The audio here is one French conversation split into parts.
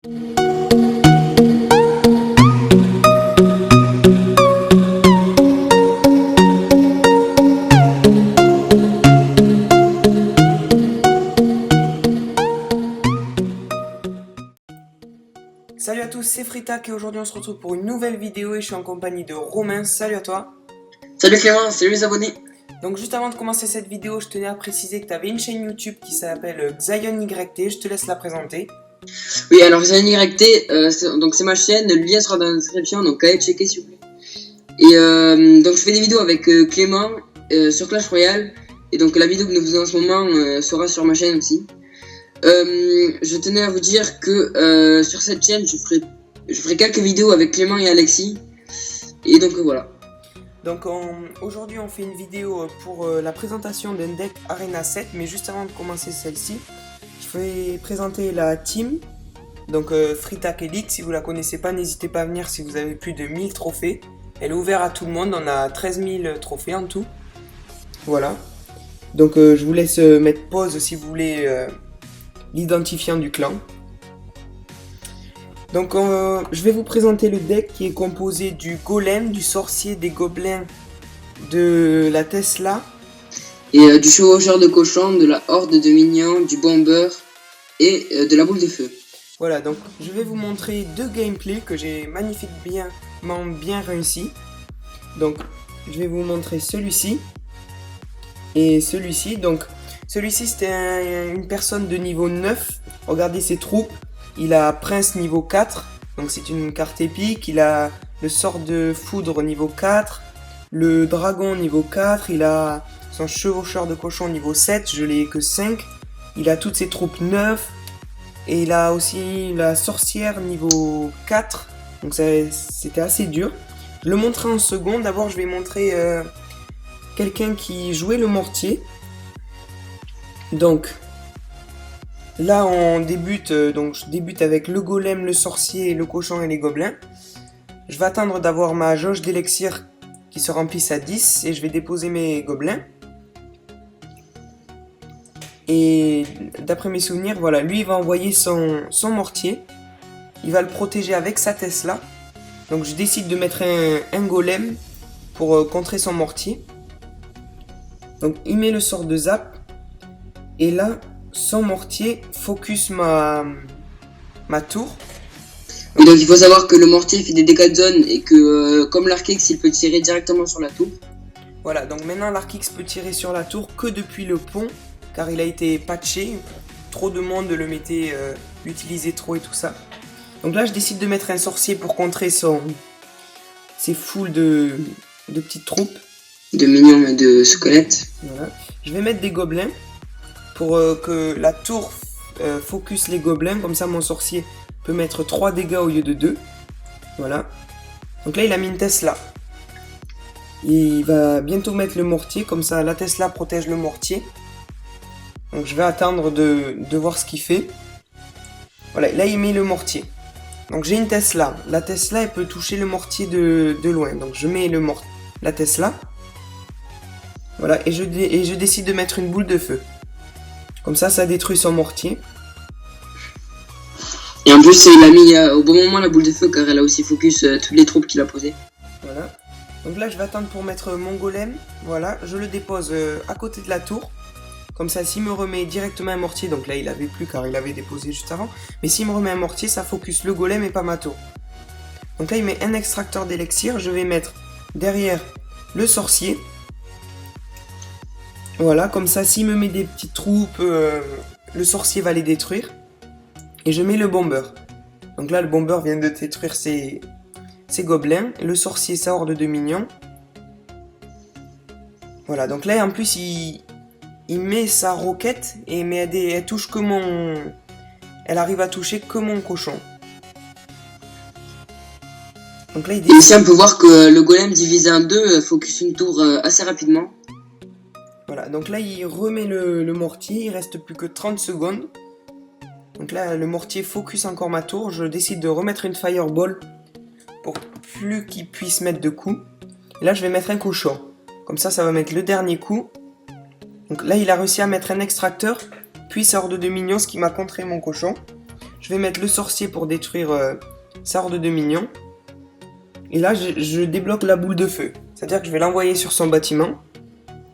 Salut à tous, c'est Fritac et aujourd'hui on se retrouve pour une nouvelle vidéo et je suis en compagnie de Romain. Salut à toi. Salut Clément, salut les abonnés. Donc juste avant de commencer cette vidéo, je tenais à préciser que tu avais une chaîne YouTube qui s'appelle XionYT, je te laisse la présenter. Oui, alors XionYT, c'est ma chaîne, le lien sera dans la description, donc allez checker s'il vous plaît. Et donc je fais des vidéos avec Clément sur Clash Royale, et donc la vidéo que nous faisons en ce moment sera sur ma chaîne aussi. Je tenais à vous dire que sur cette chaîne, je ferai quelques vidéos avec Clément et Alexis, et donc voilà. Donc aujourd'hui on fait une vidéo pour la présentation d'un deck Arena 7, mais juste avant de commencer celle-ci, je vais présenter la team. Donc Fritac Elite, si vous la connaissez pas, n'hésitez pas à venir si vous avez plus de 1000 trophées. Elle est ouverte à tout le monde, on a 13 000 trophées en tout. Voilà. Donc je vous laisse mettre pause si vous voulez l'identifiant du clan. Donc je vais vous présenter le deck qui est composé du golem, du sorcier, des gobelins, de la Tesla. Et du chevaucheur de cochon, de la horde de minions, du bomber et de la boule de feu. Voilà, donc je vais vous montrer deux gameplays que j'ai magnifiquement bien réussi. Donc je vais vous montrer celui-ci et celui-ci. Donc celui-ci c'était une personne de niveau 9. Regardez ses troupes. Il a Prince niveau 4, donc c'est une carte épique. Il a le sort de foudre niveau 4, le dragon niveau 4, il a son chevaucheur de cochon niveau 7, je l'ai que 5. Il a toutes ses troupes 9, et il a aussi la sorcière niveau 4, donc c'était assez dur. Je le montrerai en second. D'abord je vais montrer quelqu'un qui jouait le mortier. Donc là on débute, donc je débute avec le golem, le sorcier, le cochon et les gobelins. Je vais attendre d'avoir ma jauge d'élixir qui se remplisse à 10 et je vais déposer mes gobelins. Et d'après mes souvenirs, voilà, lui il va envoyer son mortier. Il va le protéger avec sa Tesla. Donc je décide de mettre un golem pour contrer son mortier. Donc il met le sort de zap. Et là, son mortier focus ma tour. Et donc il faut savoir que le mortier fait des dégâts de zone et que comme l'Arc-X il peut tirer directement sur la tour. Voilà, donc maintenant l'Arc-X peut tirer sur la tour que depuis le pont, car il a été patché. Trop de monde le mettait, l'utilisait trop et tout ça. Donc là je décide de mettre un sorcier pour contrer ses foules de petites troupes. De minions et de squelettes. Voilà. Je vais mettre des gobelins pour que la tour focus les gobelins, comme ça mon sorcier peut mettre 3 dégâts au lieu de 2. Voilà. Donc là il a mis une Tesla. Il va bientôt mettre le mortier, comme ça la Tesla protège le mortier. Donc je vais attendre de voir ce qu'il fait. Voilà, là il met le mortier. Donc j'ai une Tesla. La Tesla elle peut toucher le mortier de loin. Donc je mets la Tesla. Voilà, et je décide de mettre une boule de feu. Comme ça détruit son mortier. Et en plus, il a mis au bon moment la boule de feu car elle a aussi focus toutes les troupes qu'il a posées. Voilà. Donc là, je vais attendre pour mettre mon golem. Voilà, je le dépose à côté de la tour. Comme ça, s'il me remet directement un mortier, donc là, il avait plus car il avait déposé juste avant. Mais s'il me remet un mortier, ça focus le golem et pas ma tour. Donc là, il met un extracteur d'élixir. Je vais mettre derrière le sorcier. Voilà, comme ça, s'il me met des petites troupes, le sorcier va les détruire. Et je mets le bomber. Donc là, le bomber vient de détruire ses gobelins. Le sorcier, sa horde de minions. Voilà, donc là, en plus, il met sa roquette, mais elle touche que mon... Elle arrive à toucher que mon cochon. Donc là, Et ici, on peut voir que le golem divisé en deux focus une tour assez rapidement. Voilà, donc là, il remet le mortier. Il reste plus que 30 secondes. Donc là, le mortier focus encore ma tour. Je décide de remettre une fireball pour plus qu'il puisse mettre de coups. Et là, je vais mettre un cochon. Comme ça va mettre le dernier coup. Donc là, il a réussi à mettre un extracteur, puis sa horde de minions, ce qui m'a contré mon cochon. je vais mettre le sorcier pour détruire sa horde de minions. Et là, je débloque la boule de feu. C'est-à-dire que je vais l'envoyer sur son bâtiment.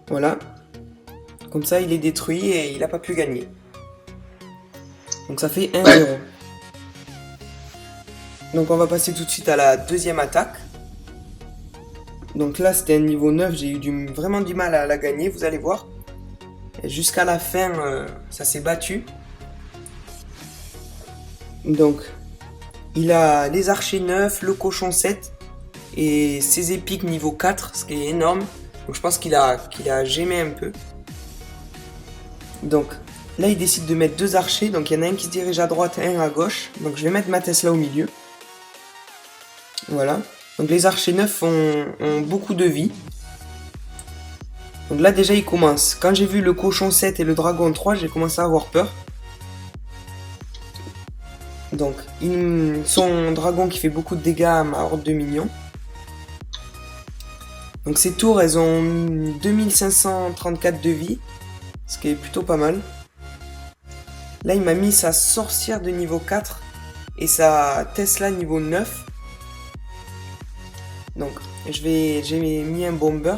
Voilà. Comme ça, il est détruit et il n'a pas pu gagner. Donc ça fait 1-0. Donc on va passer tout de suite à la deuxième attaque. Donc là, c'était un niveau 9. J'ai eu vraiment du mal à la gagner, vous allez voir. Jusqu'à la fin, ça s'est battu. Donc, il a les archers 9, le cochon 7 et ses épiques niveau 4, ce qui est énorme. Donc je pense qu'il a gémé un peu. Donc là, il décide de mettre 2 archers. Donc il y en a un qui se dirige à droite et un à gauche. Donc je vais mettre ma Tesla au milieu. Voilà. Donc les archers 9 ont beaucoup de vie. Donc là déjà il commence. Quand j'ai vu le cochon 7 et le dragon 3, j'ai commencé à avoir peur. Donc son dragon qui fait beaucoup de dégâts à ma horde de minions. Donc ces tours elles ont 2534 de vie. Ce qui est plutôt pas mal. Là il m'a mis sa sorcière de niveau 4 et sa Tesla niveau 9. Donc j'ai mis un bomber.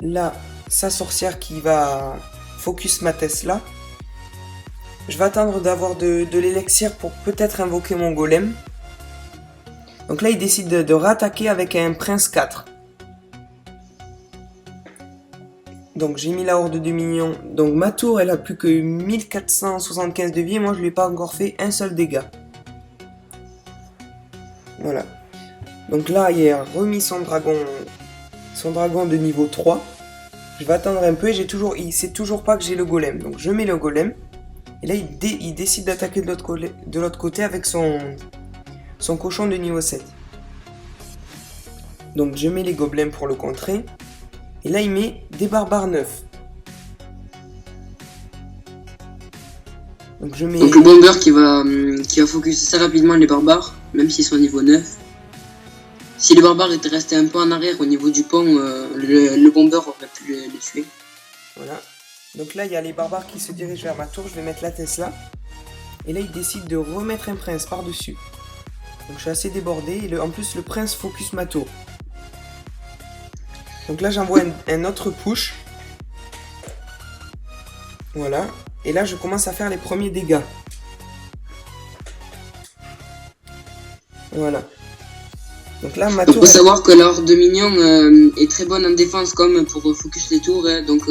Là, sa sorcière qui va focus ma Tesla. Je vais attendre d'avoir de l'élixir pour peut-être invoquer mon golem. Donc là, il décide de rattaquer avec un prince 4. Donc j'ai mis la horde de minions. Donc ma tour, elle a plus que 1475 de vie et moi, je lui ai pas encore fait un seul dégât. Voilà. Donc là, il a remis son dragon de niveau 3. Je vais attendre un peu et il sait toujours pas que j'ai le golem. Donc je mets le golem. Et là, il décide d'attaquer de l'autre côté avec son cochon de niveau 7. Donc je mets les gobelins pour le contrer. Et là, il met des barbares 9. Donc je mets... Donc le bomber qui va focus assez rapidement les barbares, même s'ils sont niveau 9. Si les barbares étaient restés un peu en arrière au niveau du pont, le bomber aurait pu les tuer. Voilà. Donc là, il y a les barbares qui se dirigent vers ma tour. Je vais mettre la Tesla. Et là, il décide de remettre un prince par-dessus. Donc je suis assez débordé. Et en plus, le prince focus ma tour. Donc là, j'envoie un autre push. Voilà. Et là, je commence à faire les premiers dégâts. Voilà. Donc là, ma tour... Il faut savoir que la horde de minions est très bonne en défense comme pour focus les tours. Hein. Donc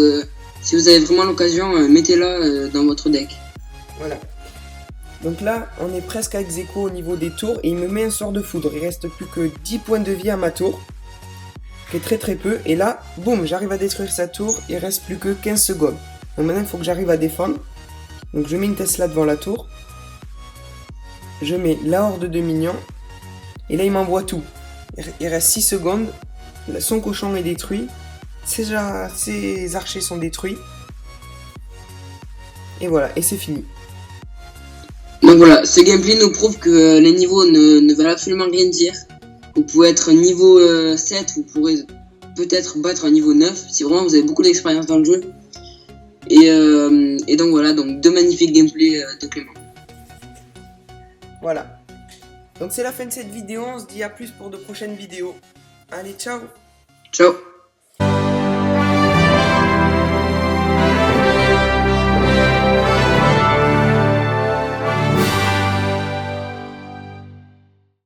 si vous avez vraiment l'occasion, mettez-la dans votre deck. Voilà. Donc là, on est presque à ex-aequo au niveau des tours. Et il me met un sort de foudre. Il reste plus que 10 points de vie à ma tour. Qui est très très peu. Et là, boum, j'arrive à détruire sa tour. Il reste plus que 15 secondes. Donc maintenant, il faut que j'arrive à défendre. Donc je mets une Tesla devant la tour. Je mets la horde de minions. Et là, il m'envoie tout. Il reste 6 secondes. Son cochon est détruit. Ses archers sont détruits. Et voilà, et c'est fini. Donc voilà, ce gameplay nous prouve que les niveaux ne veulent absolument rien dire. Vous pouvez être niveau 7, vous pourrez peut-être battre un niveau 9, si vraiment vous avez beaucoup d'expérience dans le jeu. Et donc voilà, donc 2 magnifiques gameplays de Clément. Voilà. Donc c'est la fin de cette vidéo, on se dit à plus pour de prochaines vidéos. Allez, ciao! Ciao!